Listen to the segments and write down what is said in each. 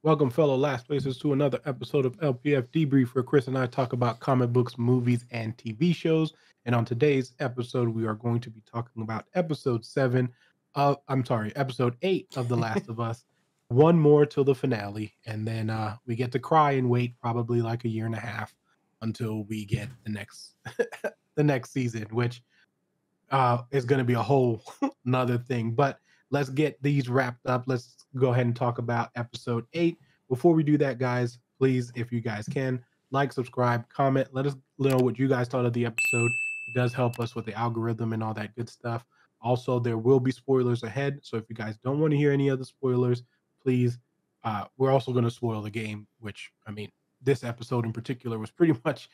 Welcome, fellow last places, to another episode of LPF Debrief, where Chris and I talk about comic books, movies, and TV shows. And on today's episode, we are going to be talking about episode 8 of The Last of Us. One more till the finale, and then we get to cry and wait probably like a year and a half until we get the next the next season, which is going to be a whole another thing. But let's get these wrapped up. Let's go ahead and talk about episode 8. Before we do that, guys, please, if you guys can, like, subscribe, comment, let us know what you guys thought of the episode. It does help us with the algorithm and all that good stuff. Also, there will be spoilers ahead, so if you guys don't want to hear any of the spoilers, please, we're also going to spoil the game, which, I mean, this episode in particular was pretty much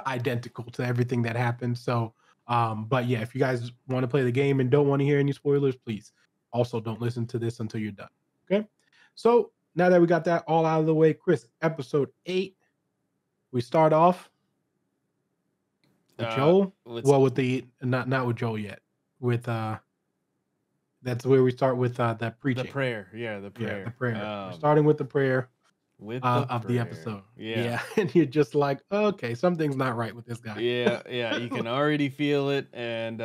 identical to everything that happened. So but yeah, if you guys want to play the game and don't want to hear any spoilers, please also don't listen to this until you're done. Okay. So now that we got that all out of the way, Chris, episode 8, we start off with Joel. Well, with the not with Joel yet. With that's where we start with that preaching. The prayer. Yeah, the prayer. Yeah, the prayer. We're starting with the prayer of the episode. Yeah. And you're just like, okay, something's not right with this guy. Yeah, you can already feel it. And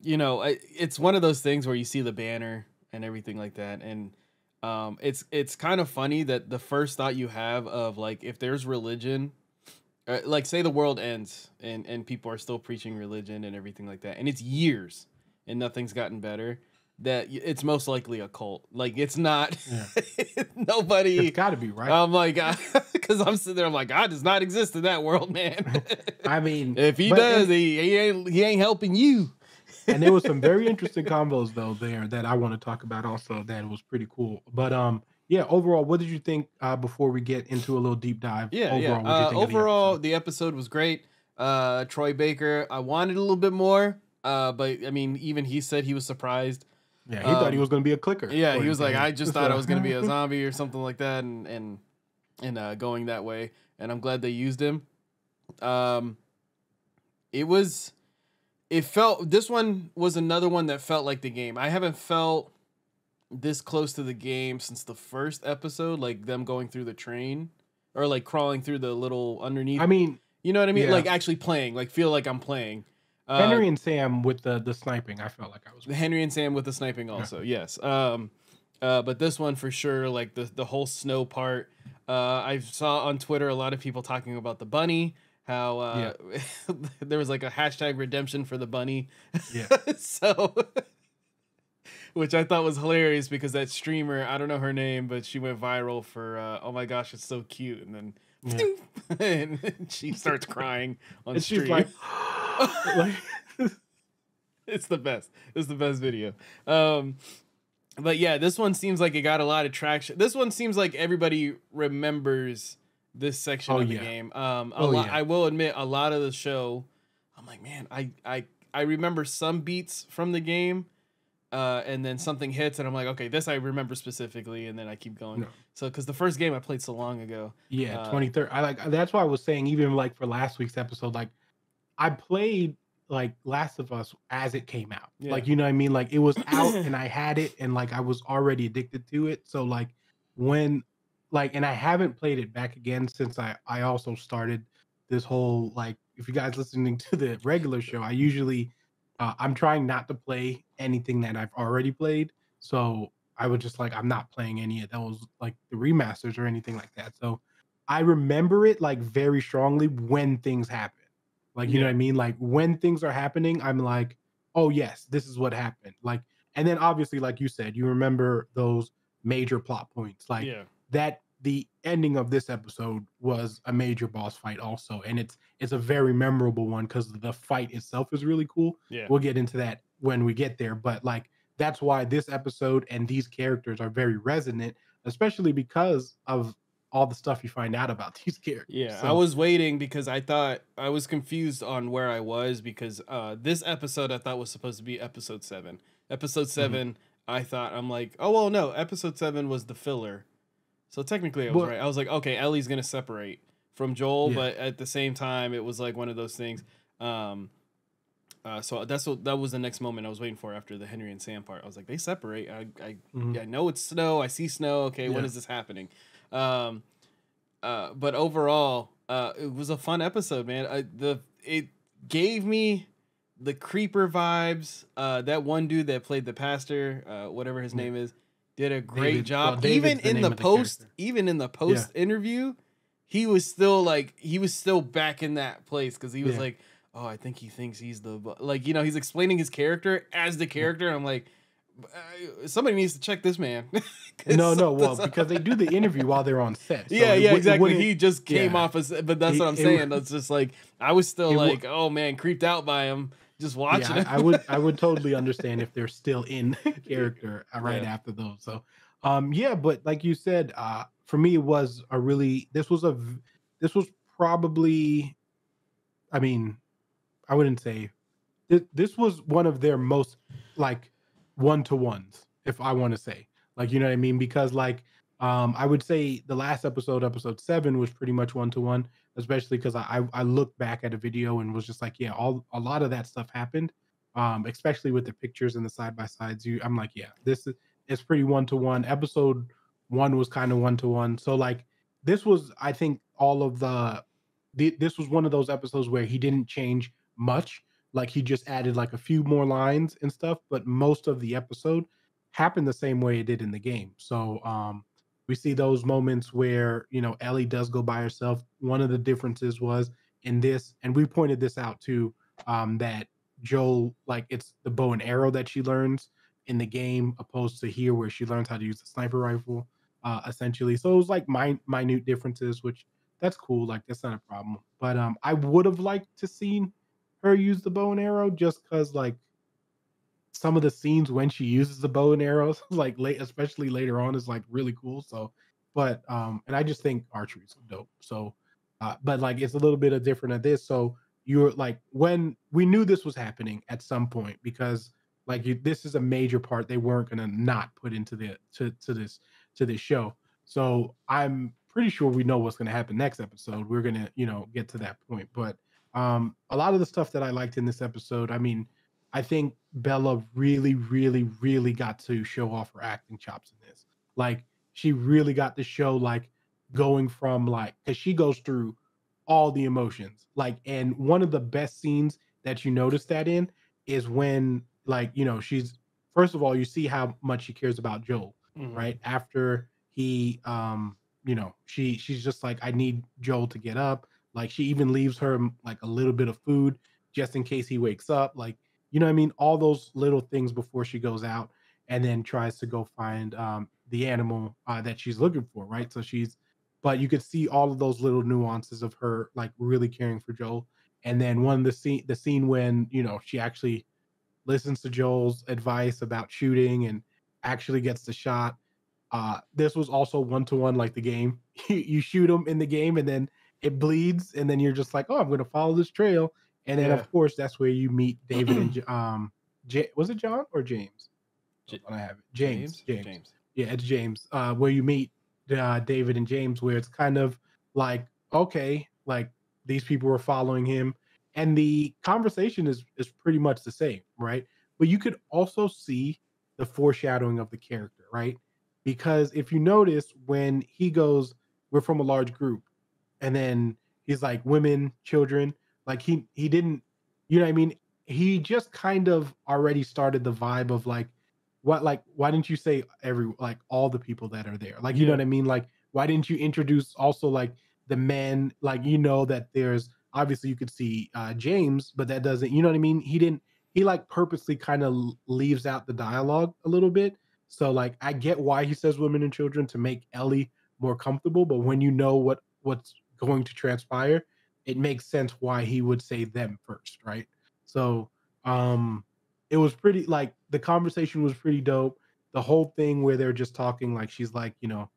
it's one of those things where you see the banner and everything like that. And it's kind of funny that the first thought you have of, like, if there's religion, like, say the world ends and people are still preaching religion and everything like that, and it's years and nothing's gotten better, that it's most likely a cult. Like, it's not nobody. It's got to be, right? I'm like, because I'm sitting there, I'm like, God does not exist in that world, man. I mean, if he does, he ain't helping you. And there was some very interesting combos though there that I want to talk about also. That was pretty cool. But yeah, overall, what did you think before we get into a little deep dive? Overall, the episode was great. Troy Baker, I wanted a little bit more, but I mean, even he said he was surprised. Yeah, he thought he was going to be a clicker. Yeah, he was like, I just thought I was going to be a zombie or something like that, and going that way. And I'm glad they used him. This one was another one that felt like the game. I haven't felt this close to the game since the first episode, like them going through the train or like crawling through the little underneath. I mean, you know what I mean? Yeah. Like actually playing, like feel like I'm playing. Henry and Sam with the sniping, I felt like I was. Henry and Sam with the sniping also, yes. But this one for sure, like the whole snow part. I saw on Twitter a lot of people talking about the bunny. How there was like a hashtag redemption for the bunny. Yeah. So, which I thought was hilarious because that streamer, I don't know her name, but she went viral for oh my gosh, it's so cute, and then and she starts crying on stream. She's like, it's the best. It's the best video. But yeah, this one seems like it got a lot of traction. This one seems like everybody remembers this section of the game. I will admit, a lot of the show, I'm like, man, I remember some beats from the game, and then something hits, and I'm like, okay, this I remember specifically, and then I keep going. No. So, because the first game I played so long ago. Yeah, 23rd. That's why I was saying, even like for last week's episode, like I played like Last of Us as it came out. Yeah. Like, you know what I mean? Like it was out and I had it, and like I was already addicted to it. So like when and I haven't played it back again since I also started this whole, like, if you guys listening to the regular show, I usually I'm trying not to play anything that I've already played. So I was just like, I'm not playing any of those, like the remasters or anything like that. So I remember it like very strongly when things happen. Like, you know what I mean? Like when things are happening, I'm like, oh yes, this is what happened. Like, and then obviously, like you said, you remember those major plot points. Like that the ending of this episode was a major boss fight also. And it's a very memorable one because the fight itself is really cool. Yeah. We'll get into that when we get there. But like that's why this episode and these characters are very resonant, especially because of all the stuff you find out about these characters. Yeah, so I was waiting because I thought I was confused on where I was because this episode I thought was supposed to be episode 7. Episode 7, I thought, I'm like, oh, well, no, episode 7 was the filler. So technically I was right. I was like, okay, Ellie's going to separate from Joel, but at the same time, it was like one of those things. So that was the next moment I was waiting for after the Henry and Sam part. I was like, they separate. I know it's snow. I see snow. Okay, when is this happening? But overall, it was a fun episode, man. It gave me the creeper vibes. That one dude that played the pastor, whatever his name is, did a great job. Well, even in the post interview, he was still back in that place because he was like, oh, I think he thinks he's he's explaining his character as the character. And I'm like, somebody needs to check this man. Well, because they do the interview while they're on set. So exactly. He just came off as, but that's what I'm saying. That's just like, I was still oh man, creeped out by him just watching it. I would totally understand if they're still in character after those. So, but like you said, for me, it was this was probably, I mean, I wouldn't say this was one of their most like one-to-ones, if I want to say, like, you know what I mean? Because like, I would say the last episode 7 was pretty much one-to-one, especially because I looked back at a video and was just like, a lot of that stuff happened, especially with the pictures and the side-by-sides. I'm like, this is pretty one-to-one. Episode 1 was kind of one-to-one. So like, this was, I think, this was one of those episodes where he didn't change much. Like, he just added like a few more lines and stuff, but most of the episode happened the same way it did in the game. So we see those moments where, Ellie does go by herself. One of the differences was in this, and we pointed this out too, that Joel, like, it's the bow and arrow that she learns in the game, opposed to here where she learns how to use the sniper rifle, essentially. So it was like minute differences, which that's cool. Like, that's not a problem. But I would have liked to seen her use the bow and arrow, just because like some of the scenes when she uses the bow and arrows, like especially later on, is like really cool. So, but and I just think archery is dope. So, but like, it's a little bit of different at this. So you're like, when we knew this was happening at some point, because like this is a major part they weren't gonna not put into this show. So I'm pretty sure we know what's gonna happen next episode. We're gonna get to that point, but a lot of the stuff that I liked in this episode, I mean, I think Bella really, really, really got to show off her acting chops in this. Like, she really got to show, like, going from like, because she goes through all the emotions. Like, and one of the best scenes that you notice that in is when, like, she's, first of all, you see how much she cares about Joel, right? After he, she's just like, I need Joel to get up. Like, she even leaves her like a little bit of food just in case he wakes up. Like, you know what I mean? All those little things before she goes out and then tries to go find the animal that she's looking for, right? So but you could see all of those little nuances of her like really caring for Joel. And then the scene when, she actually listens to Joel's advice about shooting and actually gets the shot. This was also one-to-one like the game. You shoot him in the game and then it bleeds, and then you're just like, oh, I'm going to follow this trail. And then of course that's where you meet David and was it John or James? I have it. James. Yeah, it's James. Where you meet David and James, where it's kind of like, okay, like these people were following him, and the conversation is pretty much the same, right? But you could also see the foreshadowing of the character, right? Because if you notice, when he goes, we're from a large group, and then he's like, women, children, like he didn't, you know what I mean? He just kind of already started the vibe of like, why didn't you say like all the people that are there? Like, you know what I mean? Like, why didn't you introduce also like the men? Like, that there's obviously you could see James, but that doesn't, you know what I mean? He like purposely kind of leaves out the dialogue a little bit. So like, I get why he says women and children to make Ellie more comfortable, but when you know what's going to transpire, it makes sense why he would say them first, right? So it was pretty, like, the conversation was pretty dope. The whole thing where they're just talking, like, she's like, the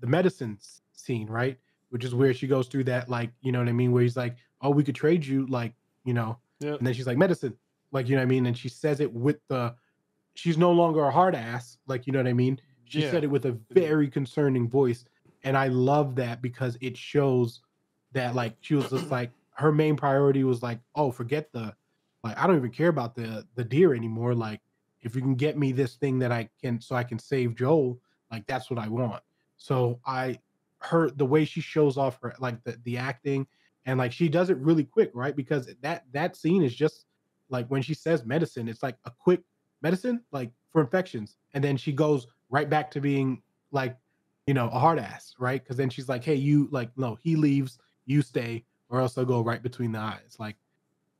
medicine scene, right? Which is where she goes through that, like, you know what I mean, where he's like, oh, we could trade you, like, and then she's like, medicine, like, you know what I mean, and she says it with she's no longer a hard ass, like, you know what I mean, she said it with a very concerning voice. And I love that because it shows that, like, she was just like, her main priority was like, oh, forget the, like, I don't even care about the deer anymore. Like, if you can get me this thing that I can, so I can save Joel, like that's what I want. So her the way she shows off her like the acting, and like she does it really quick, right? Because that scene is just like when she says medicine, it's like a quick medicine, like for infections, and then she goes right back to being like, a hard ass, right? Because then she's like, hey, you like, no, he leaves, you stay, or else I'll go right between the eyes. Like,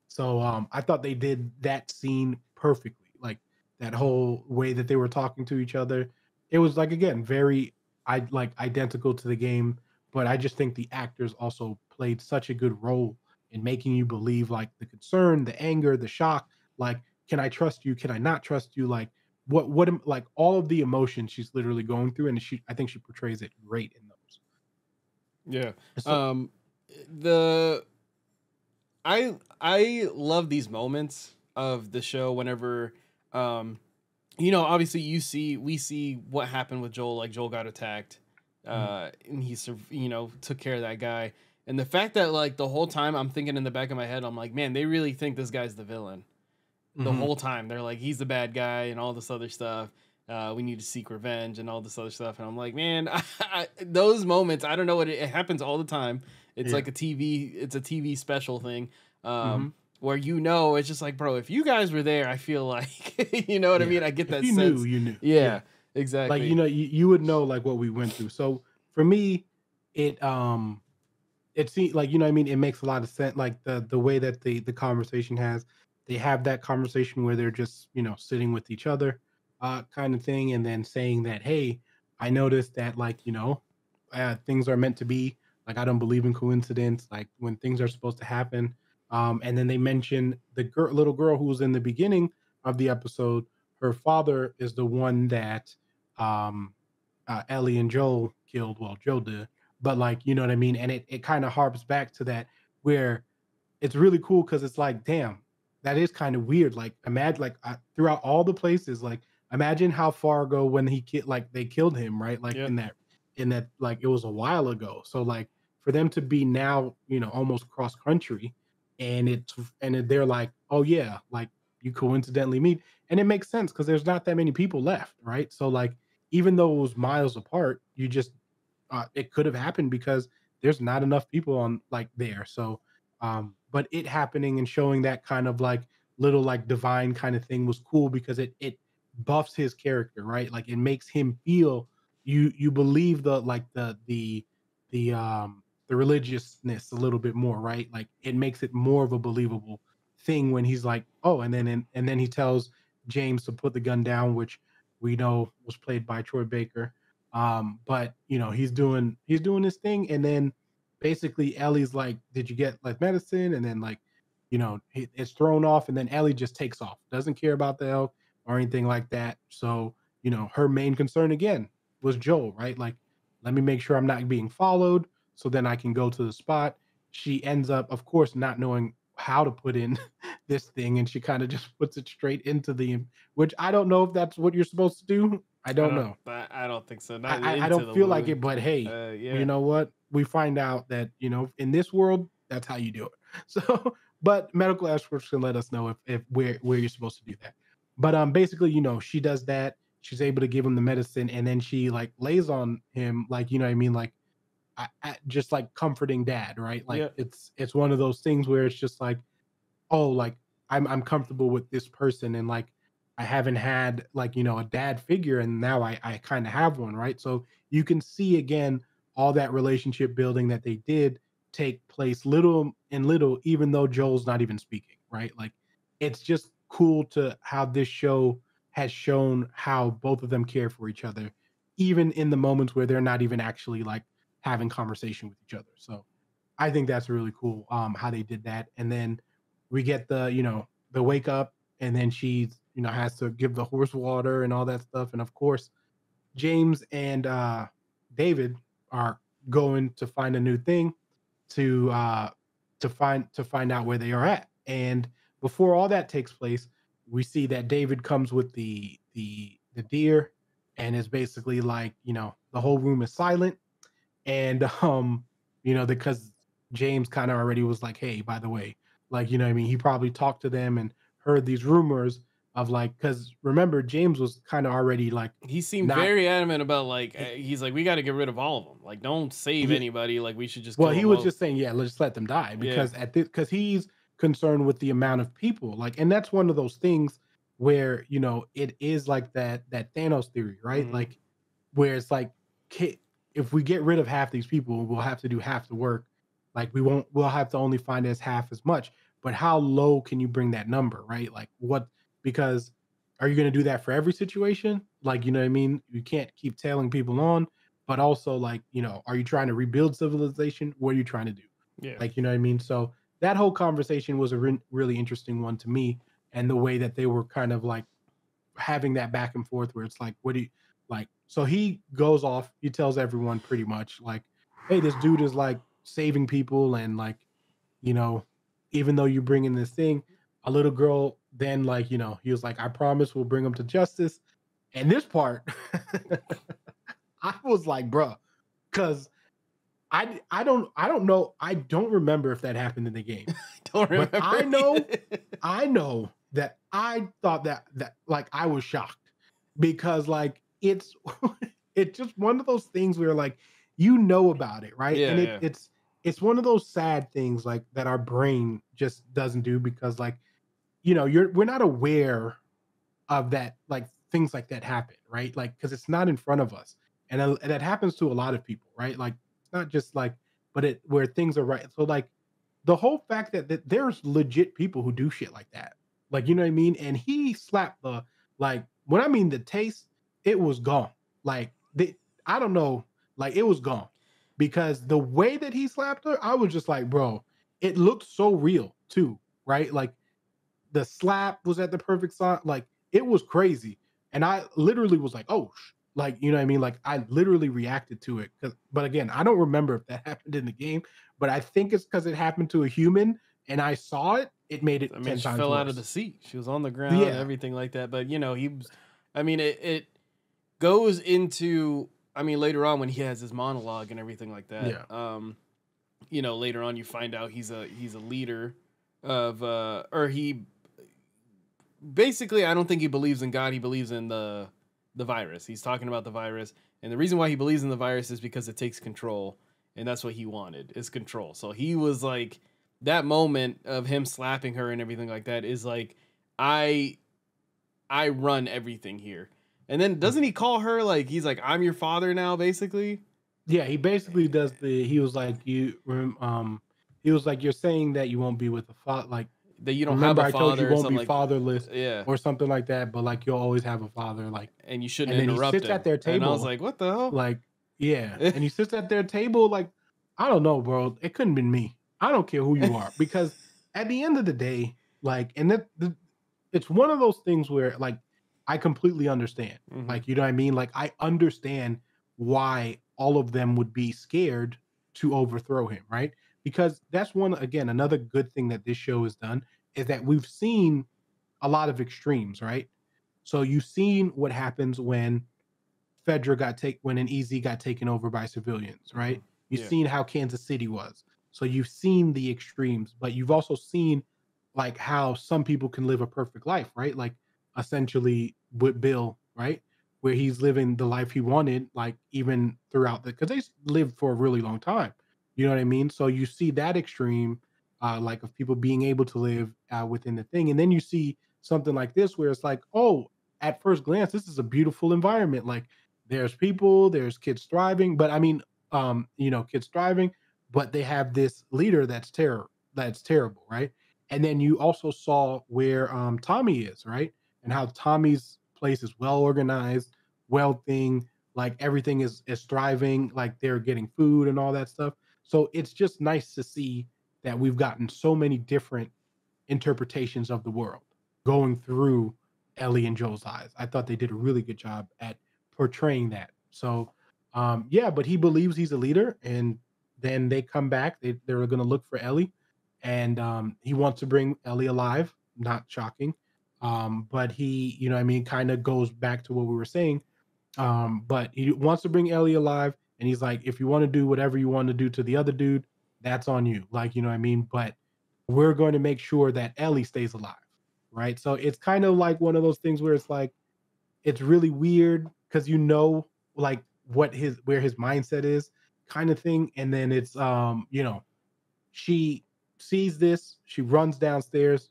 so I thought they did that scene perfectly. Like that whole way that they were talking to each other. It was like again, very identical to the game, but I just think the actors also played such a good role in making you believe like the concern, the anger, the shock, like, can I trust you? Can I not trust you? Like like all of the emotions she's literally going through, and I think she portrays it great in those. Yeah. So, The I love these moments of the show whenever obviously we see what happened with Joel. Like Joel got attacked, and took care of that guy. And the fact that like the whole time I'm thinking in the back of my head, I'm like, man, they really think this guy's the villain. The whole time they're like, he's the bad guy and all this other stuff. We need to seek revenge and all this other stuff. And I'm like, man, those moments, I don't know what it happens all the time. It's like it's a TV special thing. Where it's just like, bro, if you guys were there, I feel like, you know what I mean? I get if that you sense. knew, you knew. Yeah, exactly. Like, you would know like what we went through. So for me, it it seems like, what I mean, it makes a lot of sense. Like the way that the conversation they have that conversation where they're just, sitting with each other, kind of thing, and then saying that, hey, I noticed that, like, things are meant to be. Like, I don't believe in coincidence. Like when things are supposed to happen. And then they mention the little girl who was in the beginning of the episode. Her father is the one that um Ellie and Joel killed. Well, Joe did, but like, you know what I mean? And it kind of harps back to that, where it's really cool because it's like, damn, that is kind of weird. Like, imagine, like, throughout all the places, like, imagine how far ago when like they killed him, right? Like Yep. in that, like, it was a while ago. So like for them to be now, almost cross country, and they're like, oh yeah, like you coincidentally meet, and it makes sense because there's not that many people left, right? So like even though it was miles apart, you just it could have happened because there's not enough people on like there. So, but it happening and showing that kind of like little like divine kind of thing was cool because it buffs his character, right? Like it makes him feel, you believe the religiousness a little bit more, right? Like it makes it more of a believable thing when he's like, oh, and then he tells James to put the gun down, which we know was played by Troy Baker. But he's doing his thing, and then basically Ellie's like, "Did you get like medicine?" And then like, it's thrown off, and then Ellie just takes off, doesn't care about the elk or anything like that. So her main concern again was Joel, right? Like, let me make sure I'm not being followed, so then I can go to the spot. She ends up, of course, not knowing how to put in this thing, and she kind of just puts it straight into which I don't know if that's what you're supposed to do. I don't know. I don't think so. Not I into don't the feel like wound. it, but hey, Yeah. you know what? We find out that, in this world, that's how you do it. So, but medical experts can let us know if where you're supposed to do that. But basically, she does that. She's able to give him the medicine, and then she like lays on him, like, what I mean, like just like comforting dad, right? Like Yeah. it's one of those things where it's just like, oh, like I'm comfortable with this person, and like I haven't had like, a dad figure, and now I kind of have one, right? So you can see again all that relationship building that they did take place little and little, even though Joel's not even speaking, right? Like it's just cool to how this show has shown how both of them care for each other, even in the moments where they're not even actually like having conversation with each other. So I think that's really cool, how they did that. And then we get the wake up, and then she has to give the horse water and all that stuff. And of course, James and David are going to find a new thing to find out where they are at. And before all that takes place, we see that David comes with the deer, and is basically like, the whole room is silent, and because James kind of already was like, hey, by the way, like, you know what I mean? He probably talked to them and heard these rumors of like, because remember, James was kind of already like, he seemed not, very adamant about like he, he's like we got to get rid of all of them. Like don't save he, anybody. Like we should just well, kill he them was all. just saying, yeah, let's let them die Yeah. because at this, because he's concerned with the amount of people, like, and that's one of those things where, you know, it is like that Thanos theory, right? Mm-hmm. Like, where it's like, if we get rid of half these people, we'll have to do half the work. Like, we'll have to only finance half as much. But how low can you bring that number, right? Like, what, because are you going to do that for every situation? Like, you know what I mean? You can't keep tailing people on, but also, like, you know, are you trying to rebuild civilization? What are you trying to do? Yeah. Like, you know what I mean? So that whole conversation was a really interesting one to me. And the way that they were kind of like having that back and forth where it's like, what do you like? So he goes off, he tells everyone pretty much like, hey, this dude is like saving people and like, you know, even though you bring in this thing, a little girl then like, you know, he was like, I promise we'll bring him to justice. And this part, I was like, bruh, because I don't know. I don't remember if that happened in the game. Don't But remember. I know that I thought that like I was shocked because like it's just one of those things where like you know about it, right? Yeah, And yeah. it's one of those sad things like that our brain just doesn't do because like you know we're not aware of that like things like that happen, right? Like because it's not in front of us, and that happens to a lot of people, right? Like it's not just like, but it where things are right. So like the whole fact that there's legit people who do shit like that, like you know what I mean. And he slapped the like when I mean the taste, it was gone. Like I don't know, like it was gone because the way that he slapped her, I was just like, bro, it looked so real too, right? Like the slap was at the perfect spot. Like it was crazy. And I literally was like, oh, like, you know what I mean? Like I literally reacted to it. But again, I don't remember if that happened in the game, but I think it's because it happened to a human and I saw it. It made it I mean, 10 she times fell out of the worse. seat. She was on the ground, Yeah. everything like that. But you know, he was. I mean, it goes into. I mean, later on when he has his monologue and everything like that. Yeah. You know, later on you find out he's a leader of or he basically I don't think he believes in God. He believes in the virus. He's talking about the virus, and the reason why he believes in the virus is because it takes control, and that's what he wanted is control. So he was like that moment of him slapping her and everything like that is like I I run everything here. And then doesn't he call her like he's like I'm your father now basically? Yeah, he basically does he was like he was like you're saying that you won't be with the father like That you don't have remember a I told you father or won't something be like fatherless yeah. or something like that, but like you'll always have a father like And you shouldn't and then he interrupt sits at him. their And I was table like, what the hell? like yeah, and he sits at their table like I don't know, bro. It couldn't been me. I don't care who you are because at the end of the day, like, and it's one of those things where like I completely understand. Mm-hmm. Like, you know what I mean? Like, I understand why all of them would be scared to overthrow him, right? Because that's one again another good thing that this show has done is that we've seen a lot of extremes, right? So you've seen what happens when Fedra when an EZ got taken over by civilians, Mm-hmm. right? You've Yeah. seen how Kansas City was. So you've seen the extremes, but you've also seen like how some people can live a perfect life, right? Like essentially with Bill, right? Where he's living the life he wanted, like even throughout the because they lived for a really long time. You know what I mean? So you see that extreme, like of people being able to live within the thing, and then you see something like this where it's like, oh, at first glance, this is a beautiful environment. Like there's people, there's kids thriving, but I mean, you know, kids thriving, but they have this leader that's terrible, right? And then you also saw where Tommy is, right? And how Tommy's place is well organized, well thing, like everything is thriving, like they're getting food and all that stuff. So it's just nice to see that we've gotten so many different interpretations of the world going through Ellie and Joel's eyes. I thought they did a really good job at portraying that. So, yeah, but he believes he's a leader, and then they come back. They're going to look for Ellie, and he wants to bring Ellie alive. Not shocking, but he, you know, what I mean, kind of goes back to what we were saying. But he wants to bring Ellie alive, and he's like, if you want to do whatever you want to do to the other dude, that's on you. Like, you know what I mean? But we're going to make sure that Ellie stays alive. Right. So it's kind of like one of those things where it's like, it's really weird because like where his mindset is kind of thing. And then it's she sees this, she runs downstairs,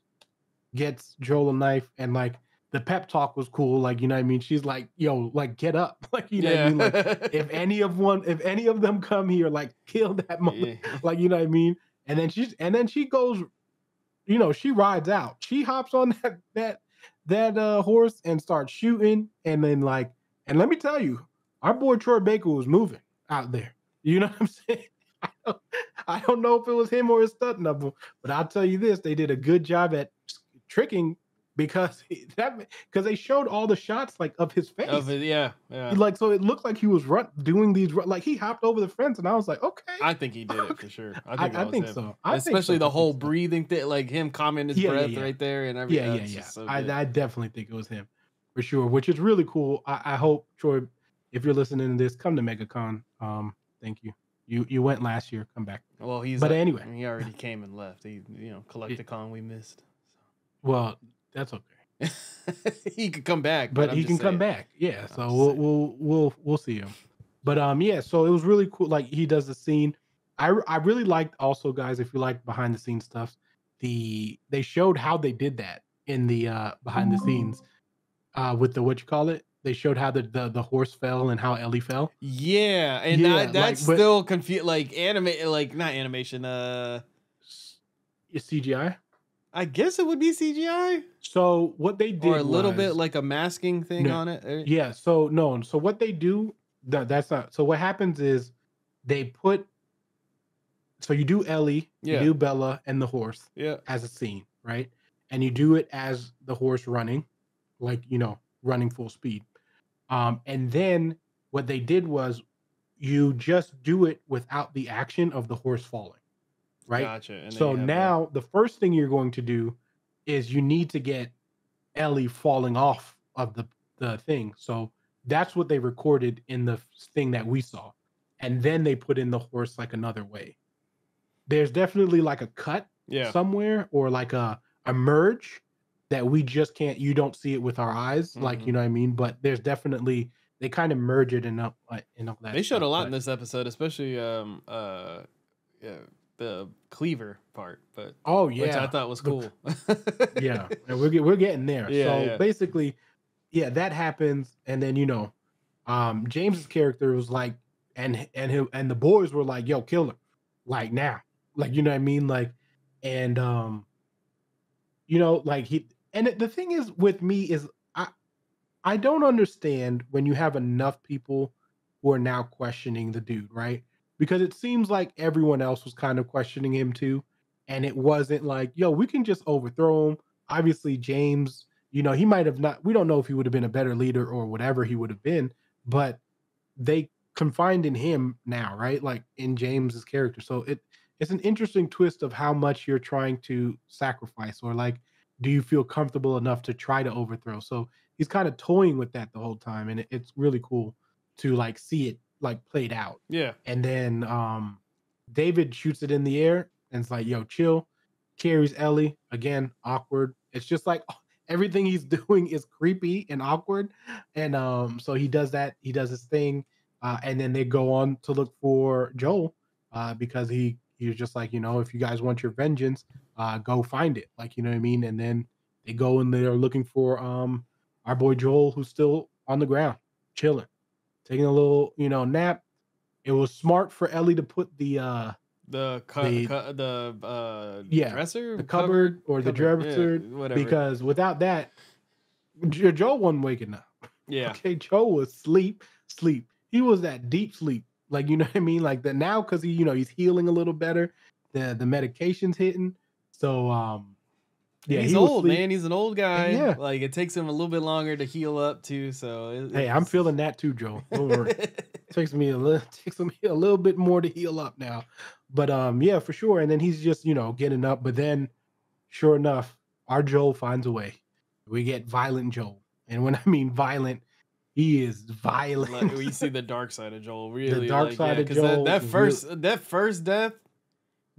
gets Joel a knife, and like the pep talk was cool. Like, you know what I mean? She's like, yo, like get up. Like, you know what I mean? Like if any of them come here, like kill that mother. Like, you know what I mean? And then she goes, she rides out. She hops on that horse and starts shooting. And then and let me tell you, our boy Troy Baker was moving out there. You know what I'm saying? I don't know if it was him or his stunt double, but I'll tell you this: they did a good job at tricking because they showed all the shots like of his face. Yeah. Like, so it looked like he was doing these, like he hopped over the fence, and I was like, okay. I think he did it for sure. I think so. Especially the whole breathing thing, like him calming his breath right there and everything. Yeah. So I definitely think it was him for sure, which is really cool. I hope, Troy, if you're listening to this, come to MegaCon. Thank you. You went last year. Come back. Well, anyway, he already came and left. He Collecticon we missed. So. Well, that's okay. He could come back, but he can come back. Yeah. So we'll see him. But yeah. So it was really cool. Like he does the scene. I really liked also, guys. If you like behind the scenes stuff, they showed how they did that in the behind the scenes with the they showed how the horse fell and how Ellie fell. Yeah, and that's still confused. Like not animation. CGI. I guess it would be CGI. So what they did, or a little bit like a masking thing on it. Yeah. So no. So what they do, that's not. So what happens is they put. So you do Ellie, you do Bella and the horse, as a scene, right? And you do it as the horse running, like running full speed. And then what they did was you just do it without the action of the horse falling, right? Gotcha. And so now the first thing you're going to do is you need to get Ellie falling off of the thing. So that's what they recorded in the thing that we saw. And then they put in the horse like another way. There's definitely like a cut somewhere or like a merge that we just you don't see it with our eyes, like, you know what I mean? But there's definitely, they kind of merge it in all that. They showed a lot in this episode, especially the cleaver part, but which I thought was cool. Yeah, and we're getting there. Basically, that happens, and then James's character was like, and the boys were like, "Yo, kill him, like now," like, you know what I mean, like, and like he. And the thing is with me is I don't understand when you have enough people who are now questioning the dude, right? Because it seems like everyone else was kind of questioning him too. And it wasn't like, yo, we can just overthrow him. Obviously, James, he might have not, we don't know if he would have been a better leader or whatever he would have been, but they confined in him now, right? Like in James's character. So it's an interesting twist of how much you're trying to sacrifice, or like, do you feel comfortable enough to try to overthrow? So he's kind of toying with that the whole time. And it's really cool to like see it like played out. Yeah. And then David shoots it in the air and it's like, yo, chill. Carries Ellie. Again, awkward. It's just like everything he's doing is creepy and awkward. And so he does that. He does his thing. And then they go on to look for Joel because he was just like, if you guys want your vengeance, go find it. Like, you know what I mean? And then they go and they're looking for our boy Joel, who's still on the ground, chilling, taking a little, nap. It was smart for Ellie to put the dresser, the cupboard or the dresser, whatever. Because without that, Joel wasn't waking up. Yeah. Okay, Joel was sleep. He was that deep sleep. Like, you know what I mean? Like that now, because he's healing a little better. The medication's hitting. So he's old, man. He's an old guy. Yeah. Like it takes him a little bit longer to heal up too. So I'm feeling that too, Joel. Don't worry. takes me a little bit more to heal up now. But yeah, for sure. And then he's just, getting up. But then sure enough, our Joel finds a way. We get violent Joel. And when I mean violent, he is violent. Like, we see the dark side of Joel. Really, the dark side of Joel. That first death.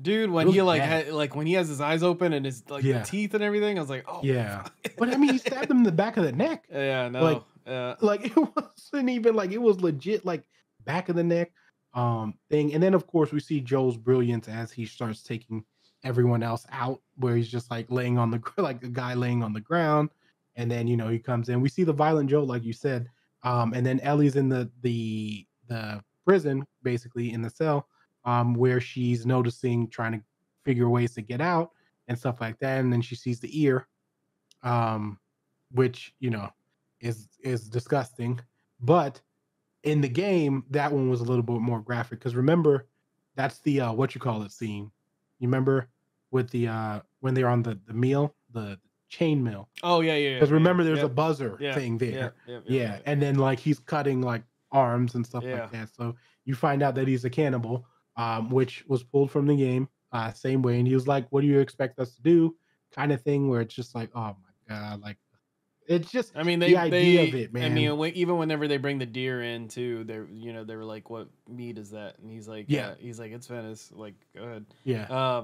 Dude, when he like when he has his eyes open and his like the teeth and everything, I was like, oh yeah. But I mean, he stabbed him in the back of the neck. Yeah, no. Like it wasn't even like, it was legit like back of the neck thing. And then of course we see Joel's brilliance as he starts taking everyone else out, where he's just like laying on the like a guy laying on the ground. And then, you know, he comes in. We see the violent Joel, like you said. And then Ellie's in the prison, basically in the cell, where she's noticing, trying to figure ways to get out and stuff like that. And then she sees the ear, which, you know, is disgusting. But in the game, that one was a little bit more graphic, because remember, that's the what you call it scene. You remember with the when they're on the meal, the chain mill. Oh yeah. Because remember, there's a buzzer thing there. Yeah, and then like he's cutting like arms and stuff like that. So you find out that he's a cannibal, which was pulled from the game, same way. And he was like, "What do you expect us to do?" Kind of thing, where it's just like, oh my god, like it's just, I mean, the idea of it, man. I mean, even whenever they bring the deer in too, they're, you know, they were like, "What meat is that?" And he's like, it's Venice. Like, go ahead. Yeah.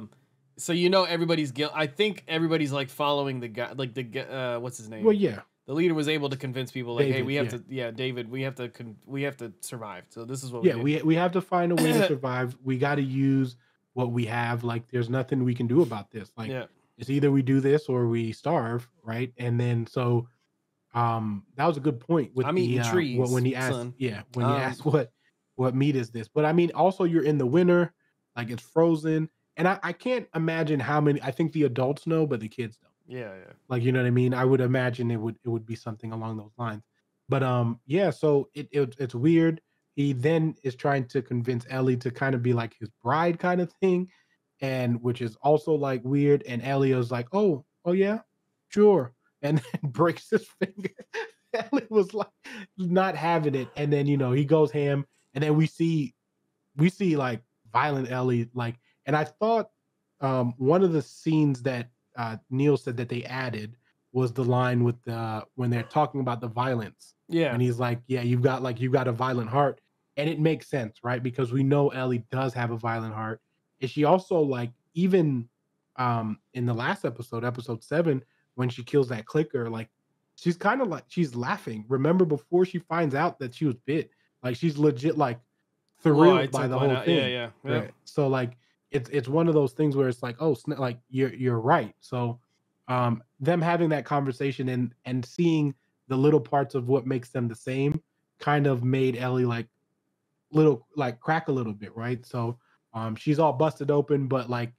So you know everybody's guilt. I think everybody's like following the guy, like the what's his name? Well, yeah. The leader was able to convince people, like, David, hey, we have to, David, we have to survive. So this is what we do. we have to find a way to survive. We got to use what we have. Like, there's nothing we can do about this. Like, it's either we do this or we starve, right? And then so, that was a good point with trees. When he asked, he asked what meat is this? But I mean, also you're in the winter, like it's frozen, and I can't imagine how many. I think the adults know, but the kids don't. Yeah. Like, you know what I mean? I would imagine it would be something along those lines. But so it's weird. He then is trying to convince Ellie to kind of be like his bride kind of thing, and which is also like weird. And Ellie is like, oh yeah, sure, and then breaks his finger. Ellie was like not having it, and then, you know, he goes ham, and then we see like violent Ellie, like. And I thought one of the scenes that Neil said that they added was the line with when they're talking about the violence. Yeah. And he's like, yeah, you've got a violent heart. And it makes sense, right? Because we know Ellie does have a violent heart. And she also, like, even in the last episode 7, when she kills that clicker, like, she's kind of like, she's laughing. Remember, before she finds out that she was bit, like, she's legit like thrilled by the whole thing. Yeah. Right? So like, it's one of those things where it's like, oh, like you're right. So them having that conversation and seeing the little parts of what makes them the same kind of made Ellie like crack a little bit, right? So she's all busted open, but like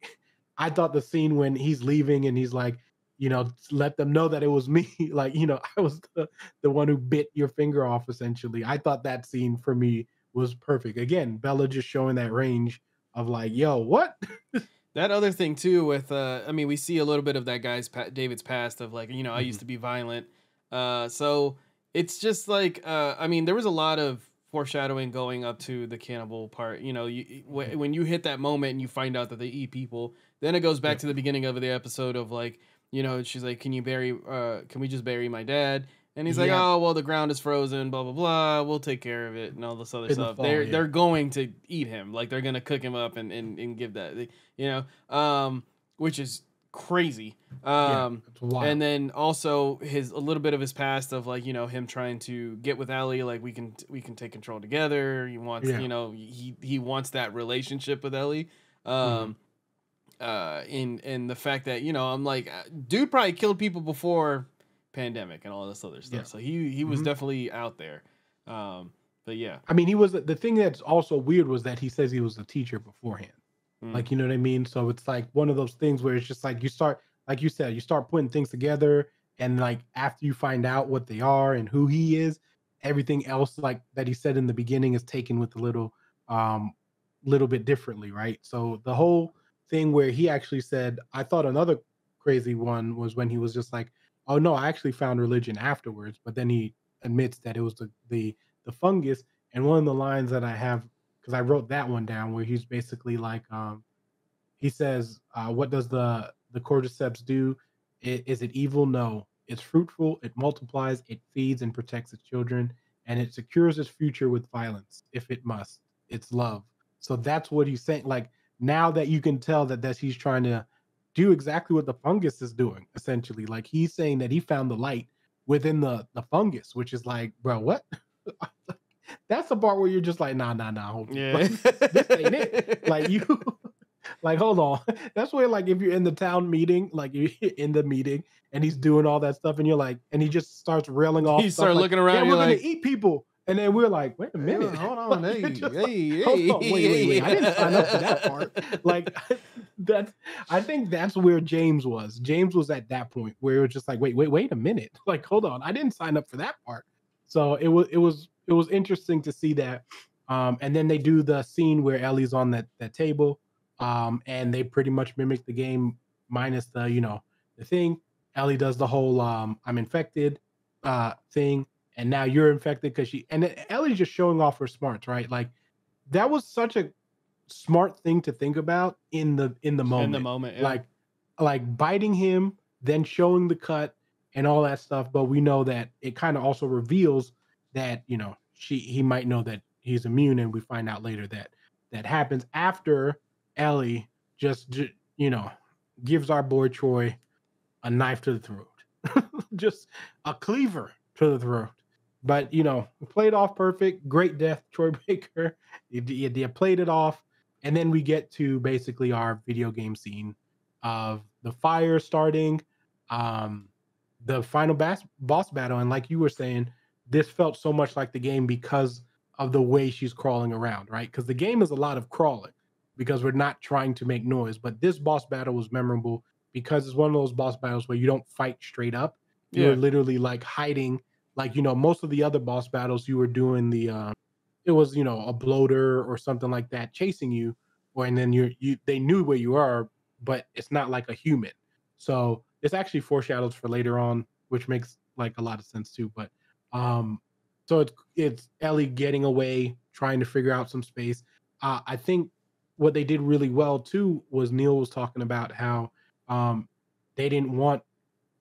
I thought the scene when he's leaving and he's like, you know, let them know that it was me, like, you know, I was the one who bit your finger off, essentially. I thought that scene for me was perfect. Again, Bella just showing that range of like, yo, what? That other thing too with I mean, we see a little bit of that guy's David's past of like, you know, I used to be violent. So it's just like I mean, there was a lot of foreshadowing going up to the cannibal part. You know, when you hit that moment and you find out that they eat people, then it goes back to the beginning of the episode of like, you know, she's like, can we just bury my dad? And he's like, oh, well, the ground is frozen, blah, blah, blah. We'll take care of it and all this other stuff. They're going to eat him. Like, they're going to cook him up and give that, you know, which is crazy. And then also a little bit of his past of like, you know, him trying to get with Ellie, like we can take control together. He wants, you know, he wants that relationship with Ellie. In the fact that, you know, I'm like, dude probably killed people before pandemic and all this other stuff. So he was definitely out there. But yeah, I mean, he was, the thing that's also weird was that he says he was a teacher beforehand. Like, you know what I mean? So it's like one of those things where it's just like you start, like you said, you start putting things together, and like after you find out what they are and who he is, everything else like that he said in the beginning is taken with a little bit differently, right? So the whole thing where he actually said, I thought another crazy one was when he was just like, oh no, I actually found religion afterwards, but then he admits that it was the fungus. And one of the lines that I have, because I wrote that one down, where he's basically like, he says, what does the cordyceps do? Is it evil? No, it's fruitful, it multiplies, it feeds and protects its children, and it secures its future with violence if it must. It's love. So that's what he's saying. Like, now that you can tell that he's trying to do exactly what the fungus is doing, essentially. Like he's saying that he found the light within the fungus, which is like, bro, what? That's the part where you're just like, nah, homie. Yeah. Like, this ain't it. Like you like, hold on. That's where, like, if you're in the town meeting, like you're in the meeting and he's doing all that stuff, and you're like, and he just starts railing off You stuff start like, looking around, yeah, we're you're gonna like, eat people. And then we're like, wait a minute. hold on, Like, hey, just like, hey, hold on, wait. I didn't sign up for that hey. part. Like that's I think that's where James was. James was at that point where it was just like, wait a minute. Like, hold on, I didn't sign up for that part. So it was interesting to see that. And then they do the scene where Ellie's on that table, and they pretty much mimic the game minus the thing. Ellie does the whole I'm infected thing, and now you're infected because Ellie's just showing off her smarts, right? Like that was such a smart thing to think about in the moment. In the moment, yeah. Like biting him, then showing the cut and all that stuff. But we know that it kind of also reveals that he might know that he's immune, and we find out later that that happens after Ellie just gives our boy Troy a knife to the throat, just a cleaver to the throat. But played off perfect, great death, Troy Baker. You played it off, and then we get to basically our video game scene of the fire starting, um, the final boss battle, and like you were saying, this felt so much like the game because of the way she's crawling around, right? Because the game is a lot of crawling because we're not trying to make noise. But this boss battle was memorable because it's one of those boss battles where you don't fight straight up. You're literally like hiding. Like, most of the other boss battles you were doing it was, a bloater or something like that chasing you, and then they knew where you are, but it's not like a human. So it's actually foreshadows for later on, which makes like a lot of sense too. But so it's Ellie getting away, trying to figure out some space. I think what they did really well too was Neil was talking about how they didn't want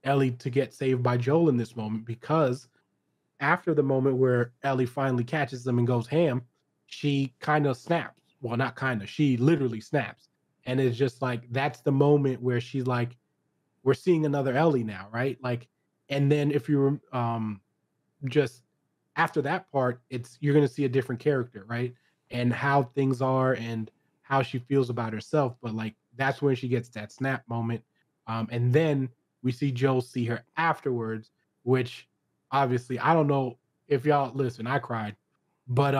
Ellie to get saved by Joel in this moment, because after the moment where Ellie finally catches them and goes ham, she kind of snaps. Well, not kind of, she literally snaps. And it's just like, that's the moment where she's like, we're seeing another Ellie now, right? Like, and then if you just after that part, you're going to see a different character, right? And how things are and how she feels about herself. But like, that's when she gets that snap moment. And then we see Joel see her afterwards, which obviously, I don't know if y'all listen, I cried. But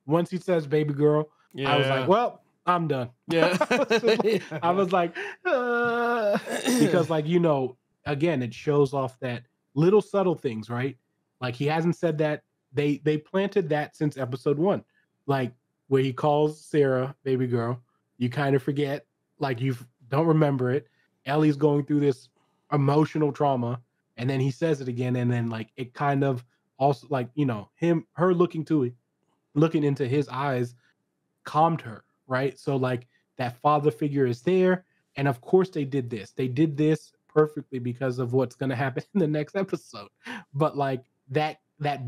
once he says baby girl, I was like, well, I'm done. Yeah. I was like, because like, again, it shows off that little subtle things, right? Like he hasn't said that. They planted that since episode 1. Like where he calls Sarah baby girl, you kind of forget, like you don't remember it. Ellie's going through this emotional trauma, and then he says it again, and then like it kind of also, like, her looking into his eyes calmed her, right? So like that father figure is there, and of course they did this perfectly because of what's going to happen in the next episode. But like that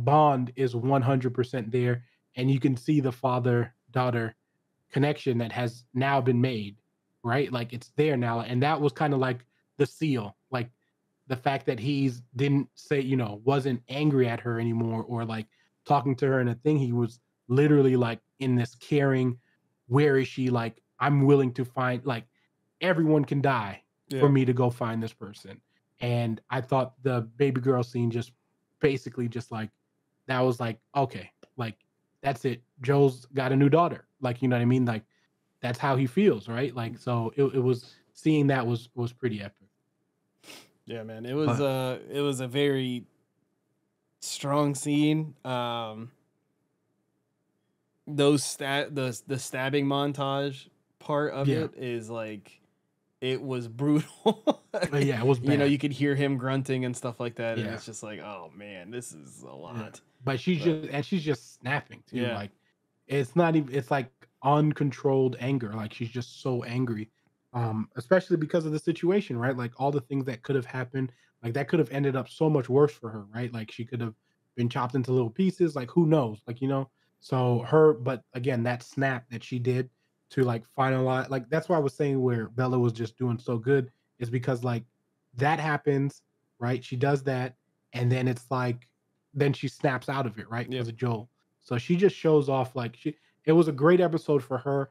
bond is 100% there, and you can see the father daughter connection that has now been made, right? Like it's there now, and that was kind of like the seal, like the fact that he's didn't say, wasn't angry at her anymore, or like talking to her in a thing. He was literally like in this caring, where is she? Like, I'm willing to find, like, everyone can die for me to go find this person. And I thought the baby girl scene just basically just like, that was like, okay, like that's it. Joel's got a new daughter. Like, you know what I mean? Like that's how he feels, right? Like, so it was, seeing that was pretty epic. Yeah, man. It was a very strong scene. The stabbing montage part of it is like, it was brutal. Yeah, it was bad. You could hear him grunting and stuff like that, and it's just like, oh man, this is a lot. Yeah. But she's just snapping too. Yeah. Like it's not even, it's like uncontrolled anger. Like she's just so angry. Especially because of the situation, right? Like all the things that could have happened, like that could have ended up so much worse for her, right? Like she could have been chopped into little pieces, like who knows? Like, so but again, that snap that she did, to like finalize. Like that's why I was saying where Bella was just doing so good is because like that happens, right? She does that, and then it's like then she snaps out of it, right? Because of Joel. So she just shows off like it was a great episode for her.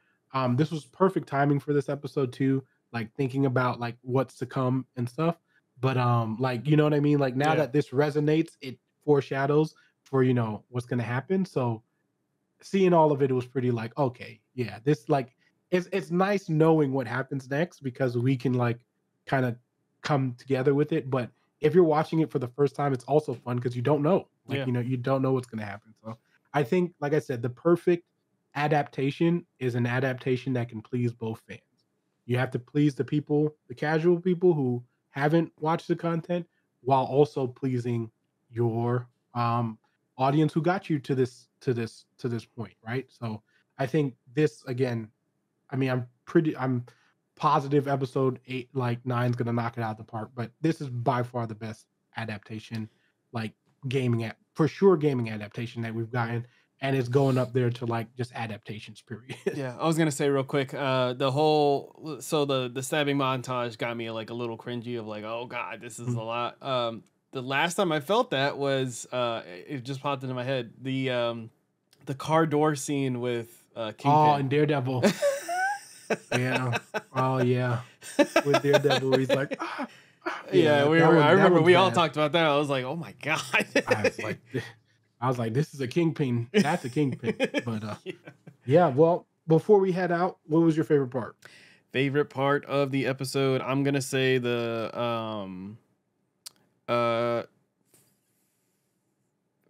This was perfect timing for this episode too, like thinking about like what's to come and stuff. But like you know what I mean? Like now that this resonates, it foreshadows for what's gonna happen. So seeing all of it, it was pretty like, okay, yeah, this like it's nice knowing what happens next because we can like kind of come together with it. But if you're watching it for the first time, it's also fun because you don't know. Like, you don't know what's gonna happen. So I think, like I said, the perfect adaptation is an adaptation that can please both fans. You have to please the people, the casual people who haven't watched the content, while also pleasing your audience who got you to this point, right? So I think this again, I mean, I'm positive episode 8, like 9's gonna knock it out of the park, but this is by far the best adaptation, like for sure gaming adaptation that we've gotten, and it's going up there to like just adaptations, period. Yeah, I was gonna say real quick, the stabbing montage got me like a little cringy of like, oh god, this is a lot. The last time I felt that was it just popped into my head, the car door scene with Kingpin. Oh, and Daredevil. Yeah. Oh yeah. With Daredevil, he's like, yeah. I remember we all talked about that. I was like, oh my god. I was like, this is a kingpin. That's a kingpin. But yeah. Well, before we head out, what was your favorite part? Favorite part of the episode? I'm gonna say the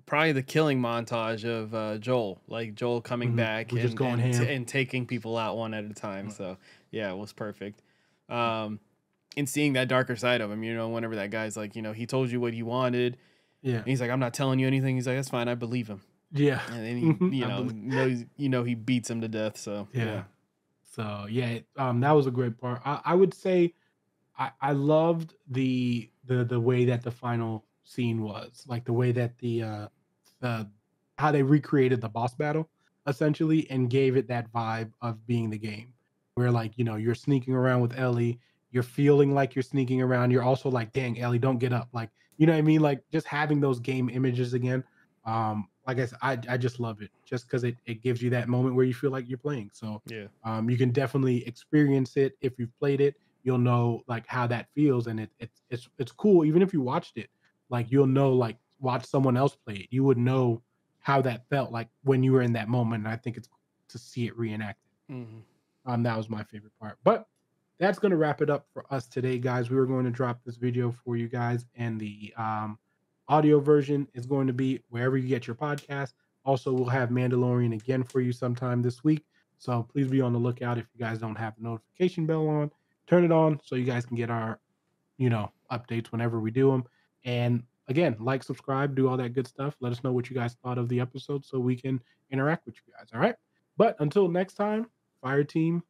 probably the killing montage of Joel, like Joel coming back and taking people out one at a time. So yeah, it was perfect. And seeing that darker side of him, whenever that guy's like, he told you what he wanted. Yeah. And he's like, I'm not telling you anything. He's like, that's fine. I believe him. Yeah. And then he beats him to death. So yeah. So yeah, that was a great part. I would say I loved the way that the final scene was, like the way that the how they recreated the boss battle essentially and gave it that vibe of being the game where like you're sneaking around with Ellie, you're feeling like you're sneaking around, you're also like, dang, Ellie, don't get up, like what I mean, like just having those game images again. Like I said, I just love it just because it gives you that moment where you feel like you're playing. So yeah, you can definitely experience it if you've played it. You'll know like how that feels, and it's cool. Even if you watched it, like you'll know, like watch someone else play it, you would know how that felt like when you were in that moment. And I think it's cool to see it reenacted. That was my favorite part. But that's going to wrap it up for us today, guys. We were going to drop this video for you guys, and the audio version is going to be wherever you get your podcast. Also, we'll have Mandalorian again for you sometime this week. So please be on the lookout. If you guys don't have the notification bell on, turn it on so you guys can get our, updates whenever we do them. And again, like, subscribe, do all that good stuff. Let us know what you guys thought of the episode so we can interact with you guys. All right. But until next time, Fire Team